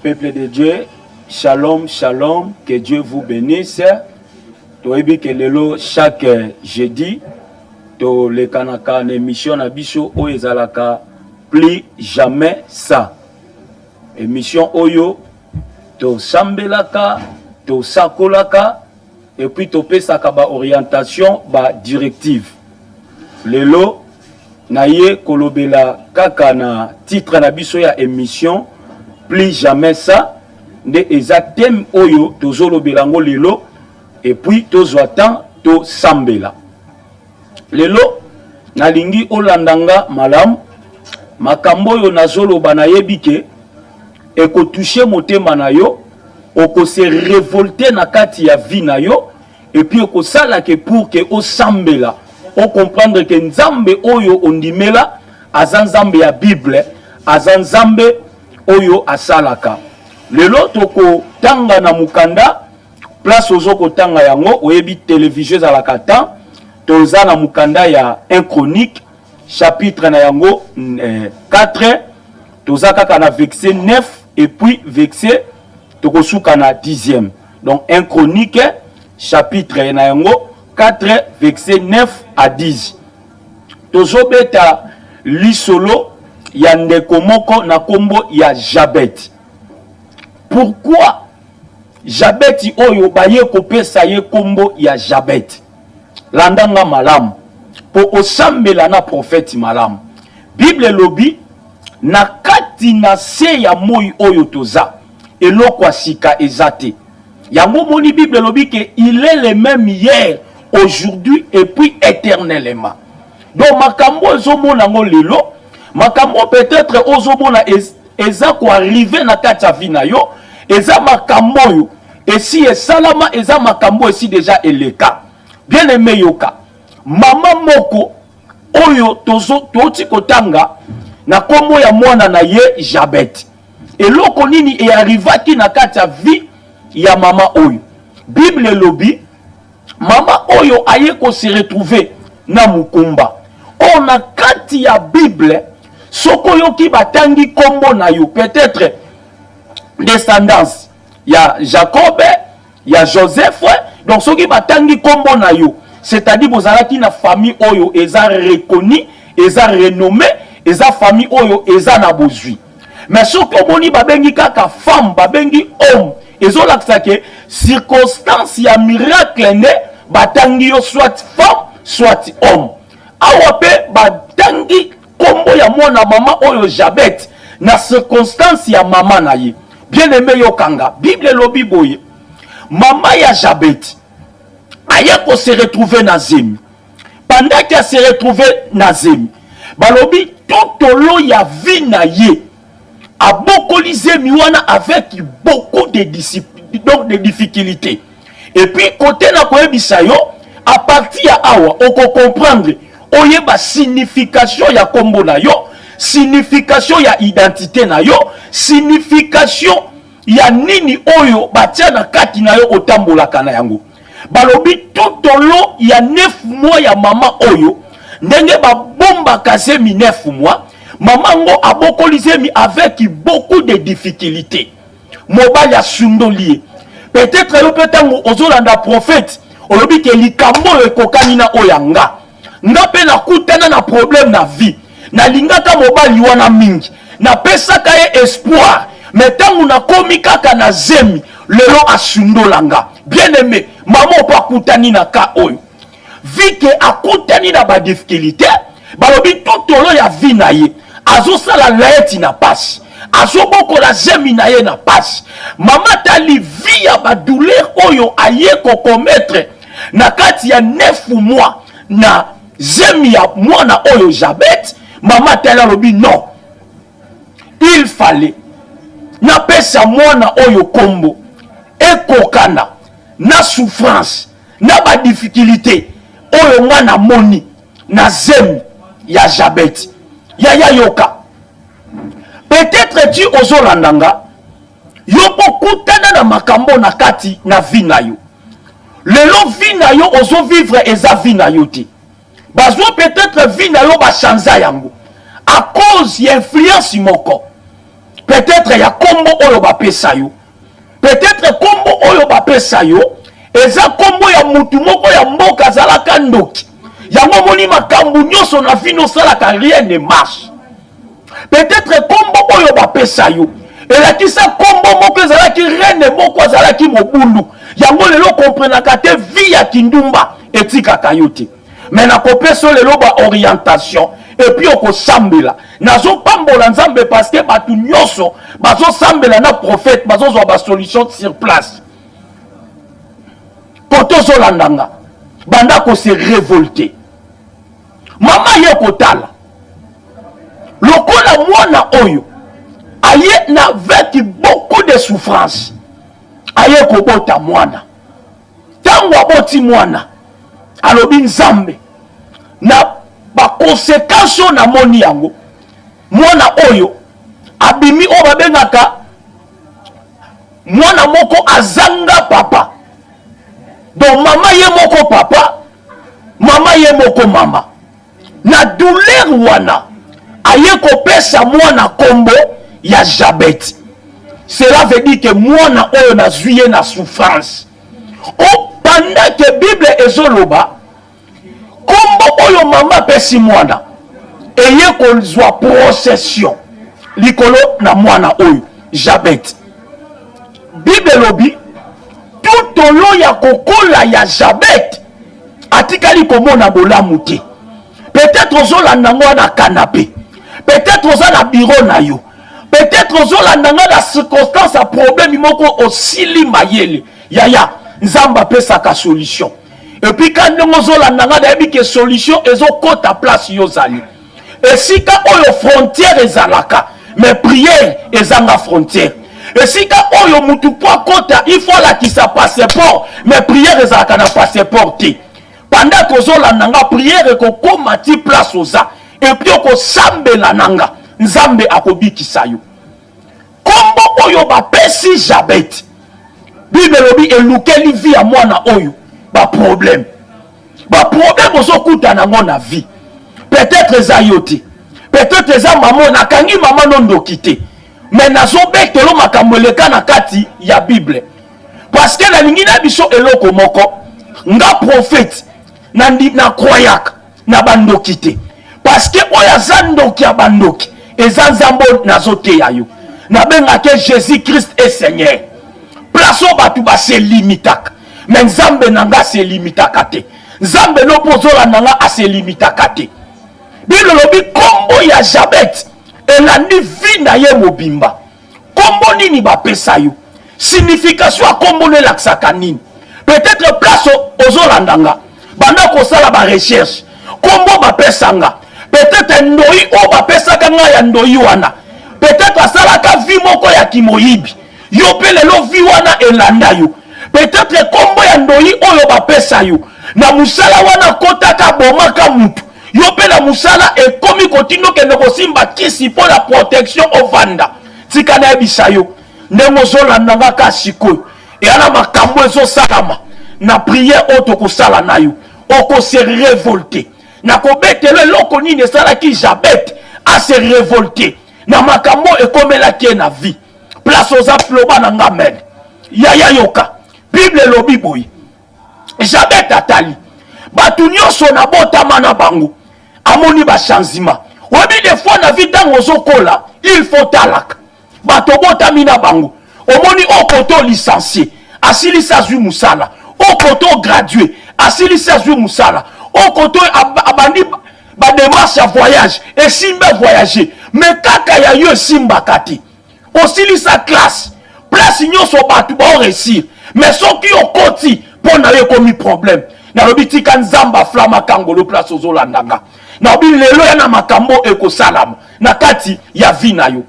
Peuple de Dieu, shalom, shalom, que Dieu vous bénisse. Toebi que lelo chaque jeudi, to le kanaka en émission na biso o ezalaka plus jamais ça. Émission oyo to sambelaka, to sakolaka et puis to pesaka ba orientation, ba directive. Lelo na ye kolobela kaka na titre na biso ya émission plus jamais ça nde exactem oyo tozolobela ngo lelo et puis tozwa temps to sambela lelo nalingi olandanga malam makambo oyo nazoloba na yebike eko toucher motema na yo oko se révolter na kati ya vie na yo et puis oko sala ke pour que o sambela o comprendre que nzambe oyo ondimela azanzambe ya Bible azanzambe oyo asalaka lelo toko tanga na mukanda place ozoko tanga yango oyebi télévision za la katan toza na mukanda ya 1 chronique chapitre na yango 4 toza kaka na verset 9 et puis verset toko suka na 10e donc 1 chronique chapitre na yango 4 verset 9 à 10 tozobeta lisolo ya ndeko moko na kombo ya Jabet. Pourquoi Jabet oyo baye kopesa ye kombo ya Jabet? Landanga malam po osambela na prophète malam. Bible lobi na kati na se ya moi oyo toza eloko asika ezate. Yango moni Bible lobi que il est le même hier, aujourd'hui et puis éternellement. Donc makambo ezomona ngo lelo makambo peut-être ozomona eza ko arriver na kati ya vie na yo eza makambo yo esi esalama eza makambo esi déjà eleka bien aimé yoka mama moko oyo toti kotanga na kombo ya mwana na ye Jabet eloko nini e arrivaki na kati ya vie ya mama oyo Bible lobi mama oyo aye ko se retrouver na mukumba on a kati ya Bible soko yo ki batangi kombo na yo peut-être descendance ya Jacob ya Joseph donc soki batangi kombo na yo c'est-à-dire bozalaki na famille oyo eza reconnue eza renommée eza famille oyo eza na bozwi mais soki omoni babengi kaka femme babengi homme ezolakisa ke circonstance ya miracle ne batangi yo soit femme soit homme awa pe batangi kombo ya mwana mama oyo Jabet na circonstance ya mama na ye bien aimé yokanga Bible lobi boye mama ya Jabet aya ko se retrouver na zemi pendant qu'il se retrouver na zemi balobi tout au long ya vie na ye abokoli zemi wana avec beaucoup de discipline donc de difficultés et puis côté na koyebisa yo à partir ya awa oko comprendre oyeba signification ya kombo na yo signification ya identité na yo signification ya nini oyo batia na kati na yo otambolaka na yango balobi tout au long ya 9 mois ya mama oyo ndenge babombaka zemi 9 mois mama ngo abokoli zemi avec beaucoup de difficultés mobali asundoli peut-être yo petango ozolanda prophète olobi ke likambo ekokani na oyanga nga pe na kutana na problème na vie na lingaka mobali wana mingi na pesaka ye espoir mais tangu na komi kaka na zemi lelo asundolanga bien aimé mama opa kutani na ka oyo vike akutani na ba difficulté balobi tout olo ya vie na ye azosala laeti na pasi azobokola zemi na ye na pasi mama tali vie ya ba douleur oyo aye ko commettre na kati ya 9 mois na zemi ya mwana oyo Jabet mama tala lobi non il fallait na pesa mwana oyo kombo ekokana na souffrance na ba difficulté oyo mwana moni na zemi ya Jabet ya yoka peut-être tu ozolandanga yo pokutana na makambo na kati na vie na yo lelo vie na yo ozo vivre eza vie na yo te bazwa peut-être vie na yo ba chanza yango à cause ya influence moko peut-être il y a combo oyo bapesa yo, peut-être combo oyo bapesa yo eza combo ya mutu moko ya mboka azalaka ndoki yango moni makambu nyonso na vino salaka rien ne marche. Peut-être combo oyo bapesa yo elakisa kombo moko ezalaki reine moko azalaki mobulu yango lelo komprenaka te vie ya kindumba etikaka yo te. Mais na kopesa lelo ba orientation et puis okosambela nazopambola nzambe parce que batu nyonso bazosambela na prophète bazozwa ba solution sur place. Koto zolandanga banda ko se révolter mama ye kotala lokola mwana oyo aye na avec beaucoup de souffrance aye kobota mwana tango aboti mwana alobi nzambe na ba conséquence na moni yango mwana oyo abimi o babengaka mwana moko azanga papa donc mama ye moko papa mama ye moko mama na douleur wana aye kopesa mwana kombo ya Jabet. Cela veut dire que mwana oyo na zuye na souffrance o pendant que Bible ezoloba kombo oyo mama pesi mwana eye kozwa procession likolo na mwana oyo Jabet. Bible lobi tout olo ya kokola ya Jabet atikali komona bolamu te. Peut-être ozolanda ngo na canapé, peut-être ozala na bureau na yo, peut-être ozolanda ngo na circonstance a problème moko osili mayele yaya nzamba pesa ka solution. Et puis quand ngo ozolanda ngo na bi solution ezokota place yo zali. Et si ka oyo frontière ezalaka mais prière ezanga frontière. Et si ka oyo mutu po kota il faut la qui sa passeport mais prière ezalaka na passeport te. Pendant que zola nanga prière ko komati place oza et puis ko sambela nanga nzambe akobikisa yo kombo oyo ba pesi Jabet. Bible lobi elukeli vie ya mwana oyo ba problème ozokuta nango na vie. Peut-être eza yote, peut-être eza maman na kangi maman nondo kité, mais nazo betelo makambo leka na kati ya Bible parce que la lingina biso eloko moko nga prophète na croyaka na bandoki te parce que oya zandoki ya bandoki eza nzambo nazote ya yo na benga ke Jésus Christ est Seigneur place o batu ba se limitaka mais nzambe nanga se limitaka te nzambe no pozola nanga a se limitaka te. Bible lobi kombo ya Jabet elandi vi na ye mobimba kombo nini bapesa yo signification ya kombo ne laksaka nini peut-être place ozolandanga banda kosala ba recherche kombo bapesanga peut-être ndoi o bapesaka nga ya ndoi wana peut-être asalaka vi moko ya kimoyibi yo pe lelo vi wana elanda yo peut-être kombo ya ndoi oyo bapesa yo na musala wana kotaka bomaka mutu yo pe na musala ekomi kotindo kende kosimba kisi po la protection ovanda tika na ebisa yo ndenge zolandanga ka sikoyo eyana makambo ezosalama na prière oto kosala na yo oko se révolter na kobetelo eloko nini esalaki Jabet a se révolter na makambo ekomelaki na vie place oza ploba na ngamen yaya yoka Bible lobi boyi Jabet atali batu nyonso na botama na bango amoni ba changement obi des fois na vie tango zokola il faut talak bato botami na bango omoni okoto licencié asilisa zwi musala okoto gradué asilisa zwi musala okoto abandi ba démarche à voyage et simba voyager mais kaka ya yo simba kati osilisa classe place nyonso batu ba réussir mais soki okoti pona yo komi problème na lobiti kan zamba flama kangolo place ozolandanga na bi lelo ya na makambo ekosalama na kati ya vie na yo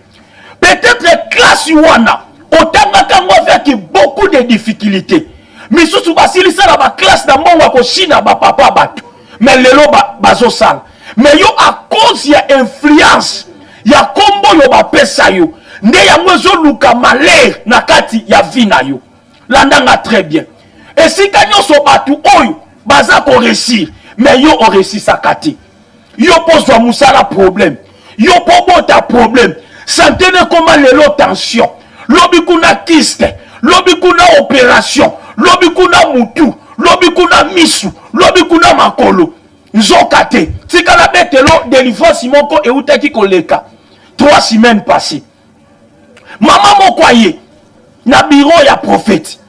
peut-être classe wana otanga kango avec beaucoup de difficultés misusu basilisa na ba classe na mbongo ko china ba papa batu mais lelo bazosala mais yo à cause ya influence ya kombo yo bapesa yo nde yango ezoluka malheur na kati ya vie na yo landanga très bien et si nyonso batu oyo baza ko réussir mais yo o réussir sakati yo pozwa musala problème yo pobota problème santene koma lelo tension, lobi kuna kyste, lobi kuna opération, lobi kuna mutu, lobi kuna misu, lobi kuna makolo. Nzoka te, tika la betelo délivrance moko eutaki koleka 3 semaines passées. Maman moko aye na bureau ya prophète.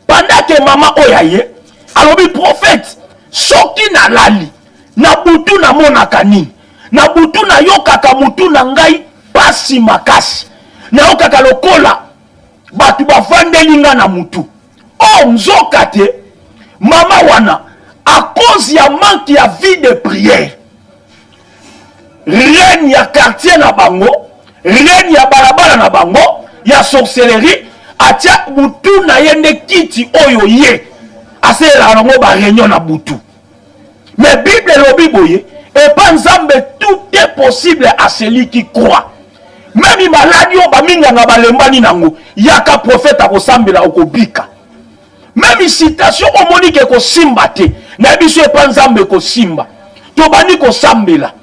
Pendant que maman oyaye, alobi prophète, soki na lali, na butu na monaka nini, na butu na yokaka mutu na ngai pasi makasi, na yokaka lokola batu bavandelinga na mutu. Oh nzoka te, mama wana, à cause ya manque ya vie de prière, reine ya quartier na bango, reine ya balabala na bango, ya sorcellerie, atia butu na yende kiti oyo ye, ase la nango ba réunion na butu. Mais Bible lobi boye, et pas nzambe, tout est possible à celui qui croit. Même il maladi o ba minga nga balembani nango, yaka prophète akosambela okobika. Même citation o monique ko simba te, na biso e pas nzambe ko simba. To bani ko sambela.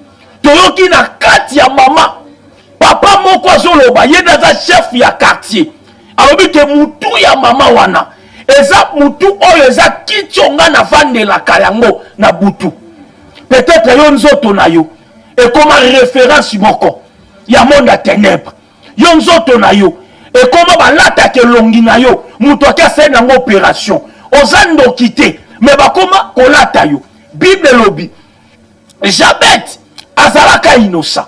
To yoki na kati ya mama. Papa moko azoloba ye daza chef ya quartier. Alobi ke mutu ya mama wana. Eza mutu oyo eza kichonga na vandela kayango na butu. Peut-être yo nzoto na yo. Et comme référence moko. Ya monde à ténèbres. Yo nzoto na yo. Et comment balata ke longi na yo. Mutu aka se na opération. Ozando kite. Mais ba comment kolata yo. Bible lobi. Jabet azalaka innocent.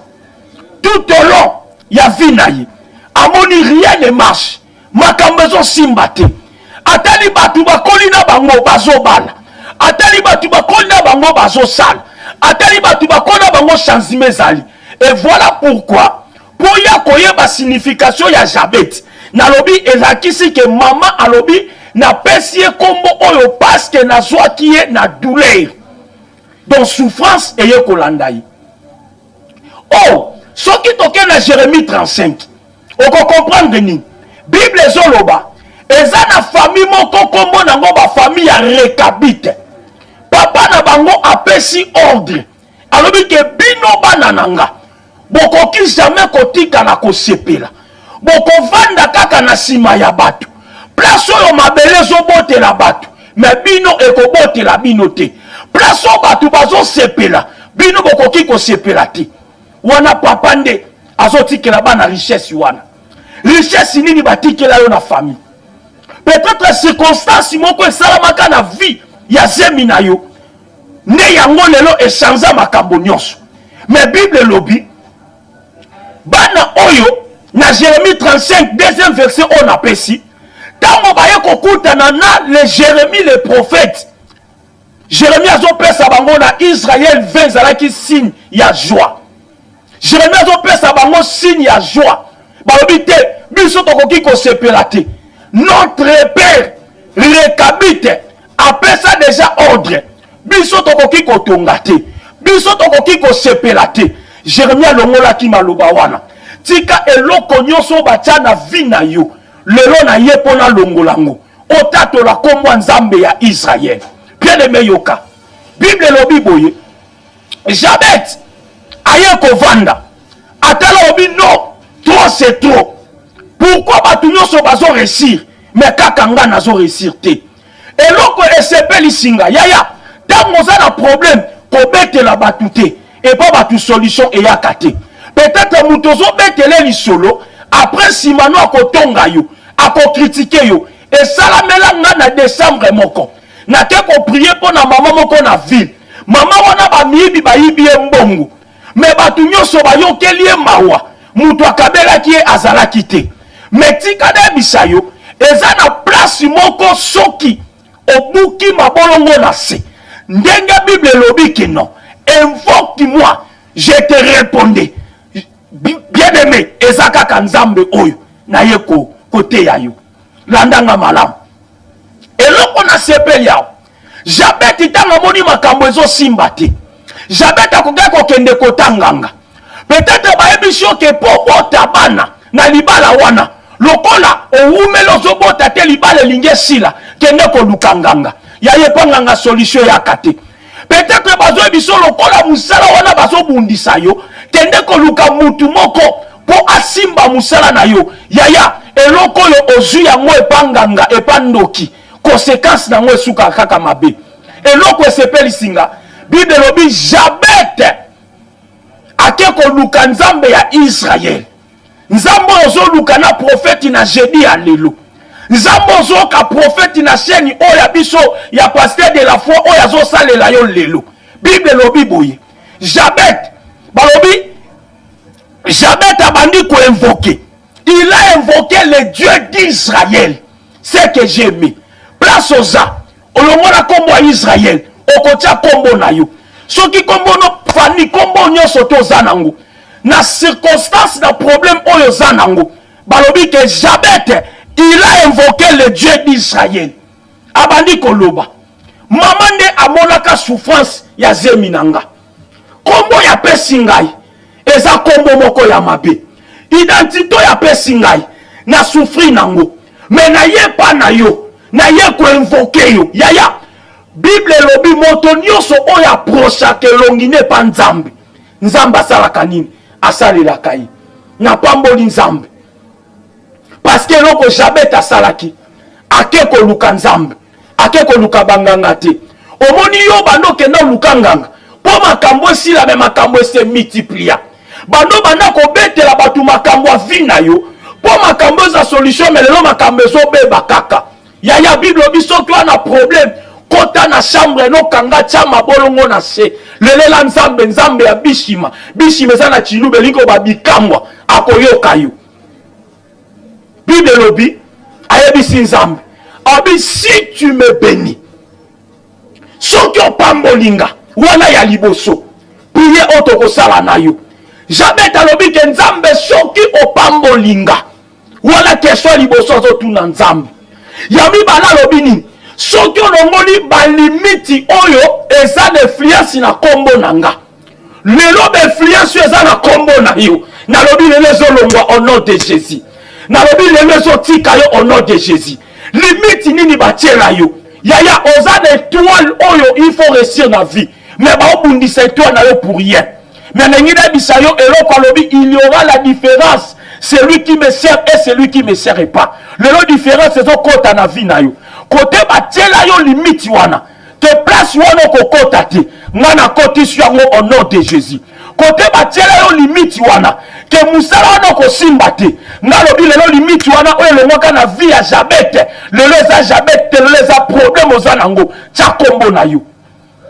Tout au long ya vie na ye. Amoni rien ne marche. Makambezo simbate. Atali batu bakoli na bango bazobala. Atali batu bakoli na bango bazosala. Atali batu bakoli na bango chanzime zali. Et voilà pourquoi pour ya koyeba signification ya Jabet. Na lobi ezakisi ke mama alobi na pesie kombo oyo parce que na zwa kiye na douleur. Donc souffrance eye kolandai. Oh, ce qui toke na Jérémie 35. On peut comprendre ni. Bible zoloba. Eza na famille moko kombo nango ba famille ya Rekabite. Papa na bango apesi ordre. Alobi ke bino bana nanga. Boko ki jamais kotika na kosepela. Boko vanda kaka na sima ya batu. Place oyo mabele zo bote la batu. Mais bino eko bote la bino te. Place oyo batu bazo sepela. Bino boko ki ko sepela te. Wana papa nde azotikela bana richesse wana. Richesse nini batikela yo na famille. Peut-être circonstance moko esalamaka na vie ya zemi na yo. Ne yango lelo echange makambo nyonso. Mais Bible lobi bana oyo na Jérémie 35 deuxième verset on appelle si tango baye kokutana na le Jérémie le prophète. Jérémie azopesa bango na Israël 20 zalaki signe ya joie. Jérémie azopesa bango signe ya joie. Balobi te biso tokoki kosepela te. Notre père Rekabite apesa déjà ordre. Biso tokoki kotonga te. Biso tokoki kosepela te. Jérémie longola ki maloba wana. Tika eloko nyonso batia na vie na yo. Lelo na ye pona longolango. Otatola kombo nzambe ya Israël. Bien aimé yoka. Bible lobi boye. Jabet aye kovanda. Atala obi non. Trop c'est trop. Pourquoi batu nyonso bazo réussir mais kaka nga nazo réussir te. Eloko esepeli singa yaya. Tango za na problème ko betela batu te. Et pas batu solution et yakate. Peut-être mutozo betele li solo après simano akotonga yo, akokritiquer yo. Et salamela nga na décembre moko. Na te ko prier pour na maman moko na ville. Maman wana ba mibi ba yibi mbongo. Mais batu nyonso ba yokeli mawa. Mutu akabela ki azala kite. Mais tika de bisayo eza na place moko soki obuki mabolongo na se. Ndenge Bible lobi ki non. Invoque-moi, je te répondrai. Bien-aimé, ezaka kanzambe oyo na yeko kote ya yo. Landanga malam. Eloko na sepeli yao. Jabet itanga moni makambo ezo simba te. Jabet akoke kokende kotanganga. Peut-être baebisho ke po bota bana na libala wana. Lokola ouumelo zo bota te libala linge sila kende ko lukanganga. Ya yepanganga solution ya kate. Peut-être bazo biso lokola musala wana bazo bundisa yo kende ko luka mutu moko po simba musala na yo yaya eloko yo ozu yango epanganga epandoki conséquence na ngo esuka kaka mabe eloko esepeli singa Bible lobi Jabet akeko luka nzambe ya Israël nzambe ozo luka na prophète na jeudi ya lelo nzambe ozo ka prophète na chaîne oya biso ya pasteur de la foi oya zo salela yo lelo Bible lobi boye Jabet balobi Jabet abandi ko invoquer il a invoqué le Dieu d'Israël c'est que j'ai mis place oza olongola kombo ya Israël okotia kombo na yo soki kombo no fani kombo nyonso toza nango na circonstance na problème oyo za nango balobi que Jabet il a invoqué le Dieu d'Israël abandi koloba mama nde amonaka souffrance ya zemi nanga kombo ya pesi ngai eza kombo moko ya mabe identité ya pesi ngai na souffrir nango mais na ye pa na yo na ye ko invoquer yo yaya Bible lobi moto nyonso oyo aprochaka elongi ne pa nzambe nzambe asalaka nini asalelaka ye na pamboli nzambe parce que eloko Jabet asalaki ake koluka nzambe ake koluka banganga te omoni yo bando kenda luka nganga po makambo esila me makambo ese multiplia bando banda kobetela batu makambo avi na yo po makambo eza solution me lelo makambo ezobeba kaka yaya Bible lobi soki wana problème kota na chambre no kanga tia mabolongo na se lelela nzambe nzambe ya bishima bishima eza na chilube liko babikambwa akoyoka yo Bible lobi ayebisi nzambe abi si tu me bénis soki opambolinga wana ya liboso priye otokosala na yo Jabet alobi ke nzambe soki opambolinga wana kesho liboso azotuna nzambe ya mibala alobi nini soki olongoli balimiti oyo eza influence na kombo nanga lelo influence eza na kombo na yo nalobi lelo ezolongwa au nom de Jésus nalobi lelo ezotika yo au nom de Jésus limiti nini batiela yo yaya oza na étoile oyo il faut réussir na vie mais baobundisa étoile na yo pour rien mais nengi nayebisa yo eloko alobi il y aura la différence celui qui me sert et celui qui me sert pas lelo différence ezokota na vie na yo côté batiela yo limite wana te place wana kokota te ngana kotisi yango au nom de Jésus côté batiela yo limite wana ke musala wana kosimba te ngalobi lelo limite wana oyo elongwaka na vie ya Jabet lelo eza Jabet te lelo eza problème oza nango tia kombo na yo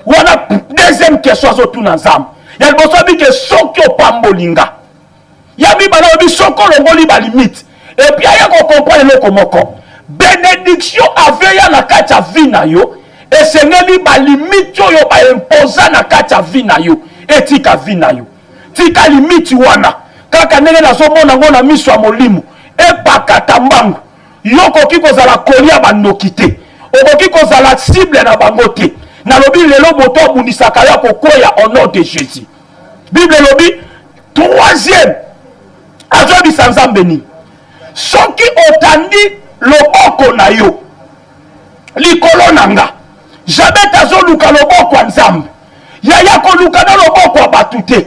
wana deuxième question azotuna nzambe ya liboso abi ke soki opambolinga ya mibala obi soki olongoli balimite epuis aye kokomprendre eloko moko bénédiction aveya na kati ya vie na yo esengeli balimite oyo baimposa na kati ya vie na yo etika vie na yo tika limite wana kaka ndenge nazomona ngo na miso ya molimo epakata mbangu yo koki kozala kolia bandoki te okoki kozala cible na bango te nalobi lelo moto abundisaka yo kokoya au nom de Jésus Bible lobi troisième azobisa nzambe nini soki otandi loboko na yo likolo nanga Jabet azoluka loboko ya nzambe yaya koluka na loboko ya batu te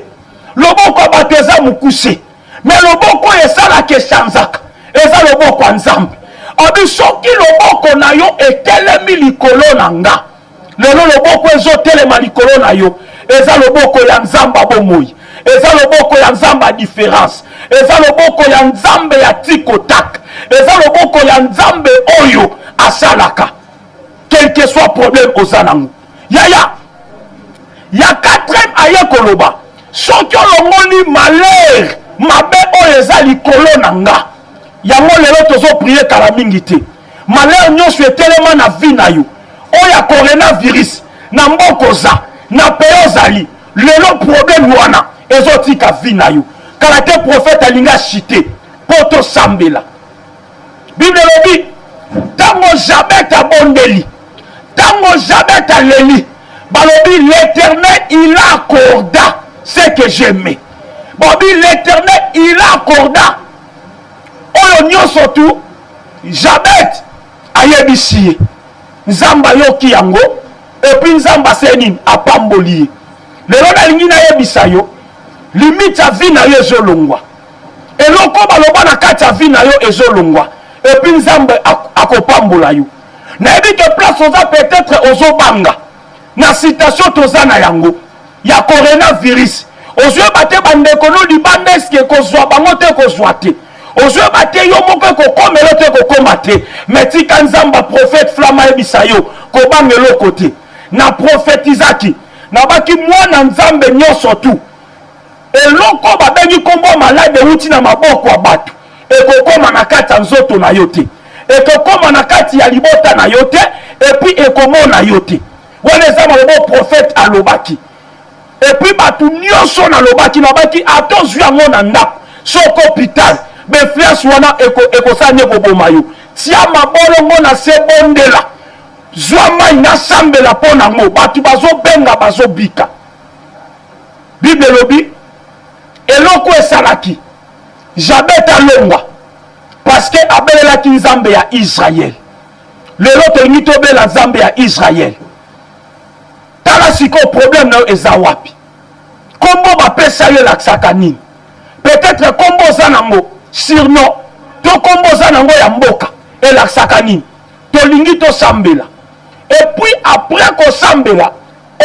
loboko ya batu eza mokuse mais loboko esalaka esanzaka eza loboko ya nzambe abi soki loboko na yo etelemi likolo na nga lelo loboko ezotelema likolo na yo eza loboko ya nzambe bomoi eza loboko ya nzambe ya différence eza loboko ya nzambe ya tikotak eza loboko ya nzambe oyo asalaka quel que soit problème oza nango yaya ya quatrième aye koloba soki olongoli malheur mabe oyo eza likolo na nga yango lelo tozoprie kala mingi te malheur nyonso etelema na vie na yo oyo ya coronavirus na mboka oza na peyo ozali lelo problème wana ezotika vie na yo kala te prophète alinga chite mpo tosambela Bible lobi ntango Jabet abondeli ntango Jabet aleli balobi l'éternel il accorda ce que j'aimais bobi l'éternel il accorda oyo nyonso tu Jabet ayebisi ye nzambe ayoki yango epuis nzambe asali nini apamboli ye lelo nalingi nayebisa yo limite ya vie na yo ezolongwa eloko baloba na kati ya vie na yo ezolongwa epi nzambe akopambola yo nayebi ke place oza peut-être ozobanga na citation toza na yango ya coronavirus ozoyeba te bandeko no libanda eske kozwa bango te kozwa te ozoyeba te yo moko ekokomela te ekokoma te me tika nzambe prophète flama yebisa yo kobanga eloko te na prophétisaki nabaki mwana nzambe nyonso tu eloko babengi kombo malade euti na maboko ya bato ekokoma na kati ya nzoto na yo te ekokoma na kati ya libota na yo te epi ekomona yo te wana eza maloba prophète alobaki epi bato nyonso nalobaki nabaki atozwi yango na ndako soko hôpital befliance wana ekosala nde koboma yo tia mabolongo na se bondela zwa mai nasambela mpo nango bato bazobenga bazobika bible elobi eloko esalaki jabet alongwa parceke abelelaki nzambe ya israel lelo tolingi tobela nzambe ya israel tala sikoyo problème na yo eza wapi kombo bapesa yo elakisaka nini peut-être kombo oza nango surnom to kombo oza nango ya mboka elakisaka nini tolingi tosambela epuis après kosambela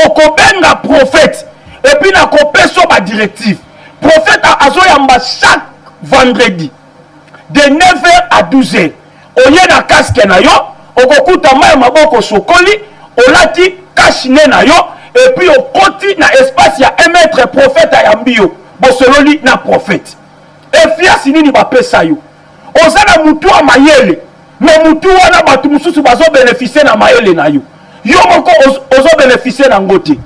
okobenga prophète epuis nakopesa badirective prophète azoyamba chaque vendredi de 9h à 12h oye na casque na yo okokuta mai maboko sokoli olati kashine na yo epuis okoti na espace ya 1 mètre prophète ayambi yo bosololi na prophète efiasi nini bapesa yo oza na mutu ya mayele me mutu wana bato mosusu bazobénéficie na mayele na yo yo moko ozobénéficie nango te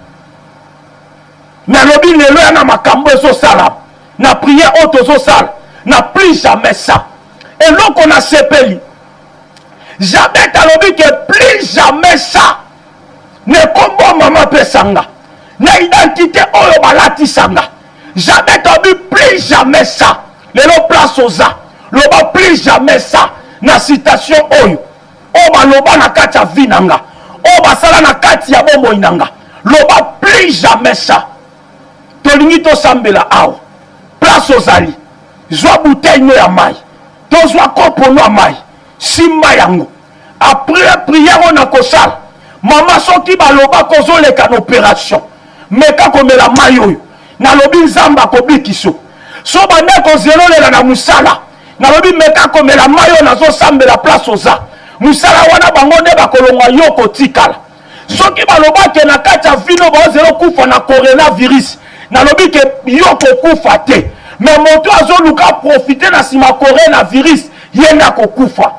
nalobi lelo ya na makambo ezosala na prière oyo tozosala na plus jamais ça eloko na sepeli jamais talobi ke plus jamais ça ne kombo mama apesanga na identité oyo balatisanga jamais talobi plus jamais ça lelo place oza loba plus jamais ça na citation oyo oyo baloba na kati ya vie nanga oyo basala na kati ya bomoi nanga loba plus jamais ça tolingi tosambela awa place ozali zwa bouteille no ya mai tozwa kopo no ya mai simba yango après prière oyo na kosala mama soki baloba kozoleka na opération meka komela mai oyo nalobi nzambe akobikiso so bande kozelolela na mosala nalobi meka komela mai oyo nazosambela place oza mosala wana bango nde bakolongwa yo kotikala soki balobake na kati ya vino bazelo kufa na coronavirus nalobi ke yo kokufa te me moto azoluka profite na nsima coronavirus ye nde akokufa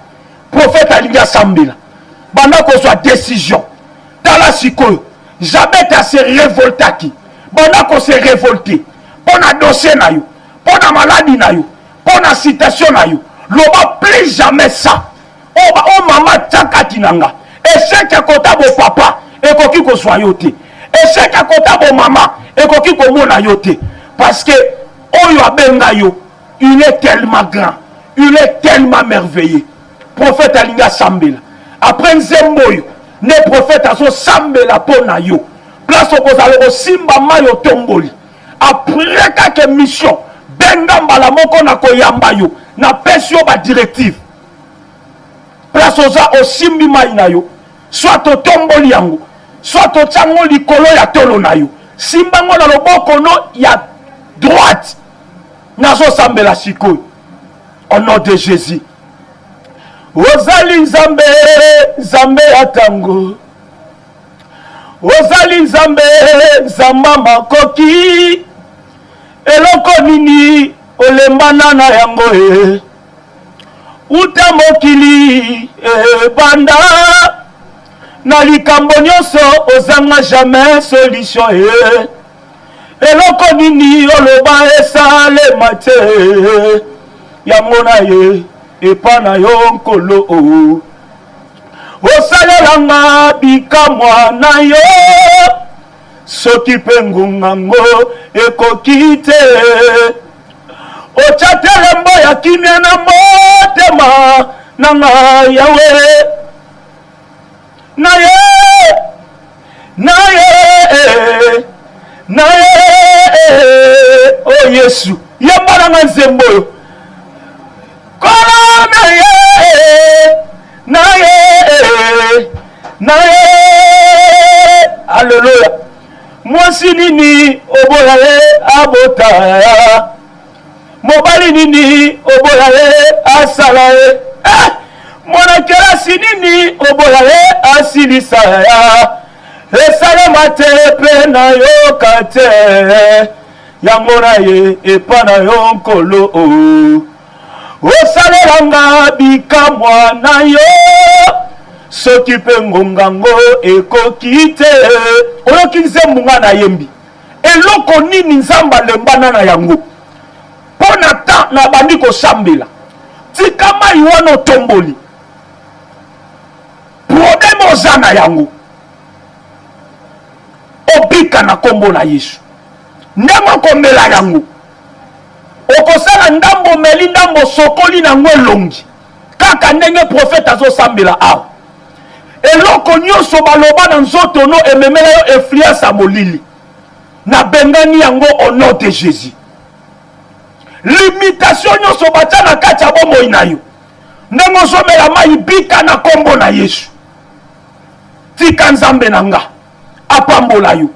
prophète alingi asambela banda kozwa décision tala sikoyo jabet ase révoltaki banda kose révolte mpo na dossier na yo mpo na maladi na yo mpo na citation na yo loba plus jamais ça o mama tiakati na nga échec akota bo papa ekoki kozwa yo te échec akota bo mama ekoki komona yo te parce que oyo abenga yo il est tellement grand il est tellement merveilleux prophète alingi asambela après nzembo oyo ne prophète azosambela mpo na yo place okozala kosimba mai otomboli après kaka mission benga mbala moko na koyamba yo na pesi yo badirective place oza osimbi mai na yo soit otomboli yango soit otiango likolo ya tolo na yo simbango na loboko no ya droite nazosambela sikoyo au nom de Jésus ozali nzambe nzambe ya tango ozali nzambe nzamba makoki eloko nini olembana na yango uta mokili banda na likambo nyonso ozanga jamais solution eloko nini oloba esalema te yango na ye epa na yo nkolo osalelanga bikamwa na yo soki mpe ngungango ekoki te otya telembo ya kimia na motema na ngai yawe na ye o Yesu yamba na nzembo oyo nae. Alléluia. Mwasi nini oboya ye abota. Mobali nini oboya ye asala ye. Mwana kelasi nini oboya ye asilisa ya. Esalema te pe na yo kate. Yango na ye epa na yo nkolo. Osalelanga bikamwa na yo. Soki pe ngongango ekoki te. Oyoki nzembo nga na yembi. Eloko nini nzamba lembana na yango. Pona ta na bandi kosambela. Tikama iwano tomboli. Problème oza na yango. Obika na kombo na Yesu. Ndemo komela yango. Okosala ndambo meli ndambo sokoli na ngwe longi. Kaka ndenge profeta zo sambela awa. Eloko nyonso baloba na nzoto no ememela yo influence a molili. Na bengani yango au nom de Jésus. Limitation nyonso batia na kati ya bomoi na yo. Ndenge ozomela mai bika na kombo na Yesu. Tika nzambe na nga. Apambola yo.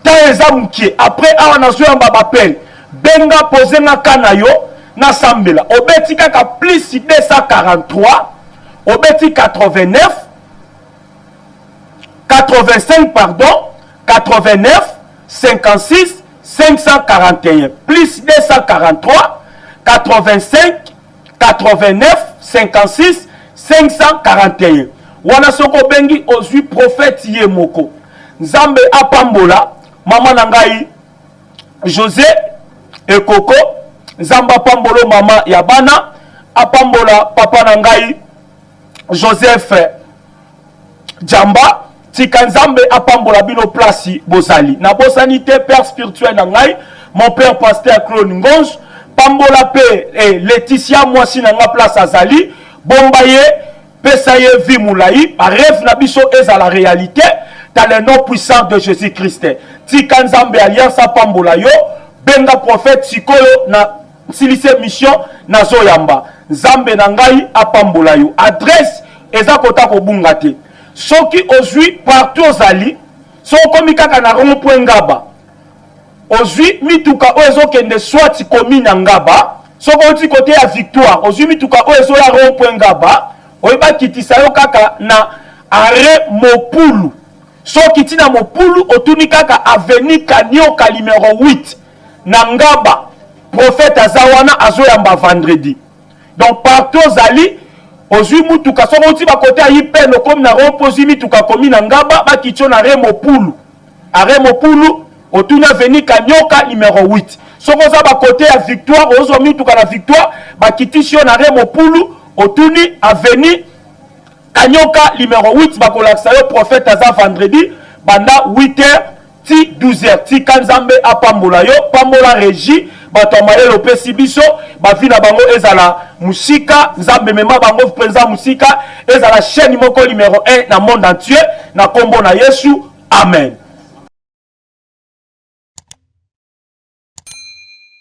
Ta eza mukie. Après awa na zo yamba bapel. Benga pose nga kana yo. Na sambela. Obeti kaka plus 243. Obeti 89. 85 pardon. 89. 56. 541. Plus 243. 85. 89. 56. 541. Wana soko bengi ozwi prophète ye moko. Nzambe apambola mama na ngai José Ekoko. Nzamba apambolo mama ya bana. Apambola papa na ngai Joseph Djamba. Tika nzambe apambola bino plasi bozali. Na bosanité père spirituel na ngai mon père pasteur Claude Ngonge. Pambola pe Laetitia mwasi na nga place azali. Bombaye pesa ye vie moulaï, rêve na biso est à la réalité dans le nom puissant de Jésus-Christ. Tika nzambe alliance apambola yo, benga prophète sikoyo na silise mission na zoyamba. Nzambe na ngai apambola yo. Adresse eza kota ko bunga te. Soki ozui partout ozali, so komi kaka na rond-point Ngaba. Ozui mituka ozo kende soit commune Ngaba, so koti côté ya Victoire, ozui mituka ozo la rond-point Ngaba. Oiba kitisa yo kaka na arrêt Mopulu. So kiti na Mopulu otuni kaka avenue Kanyoka numéro 8 na Ngaba. Prophète azawana azoyamba vendredi. Donc partout zali ozui mutuka so koti ba côté ayipeno comme na reposi mituka komi na Ngaba ba kitio na arrêt Mopulu. Arrêt Mopulu otuni avenue Kanyoka numéro 8. So koza ba côté ya Victoire ozo mituka na Victoire ba kitisio na arrêt Mopulu. Otuni avenue Kanyoka numéro 8 bakolakisa yo prophète aza vendredi banda 8h ti 12h ti kanzambe apambola yo pambola régie batomale lopesi biso bavina bango ezala musika nzambe mema bango penza musika ezala chaîne moko numéro 1 na monde entier na kombo na Yesu amen.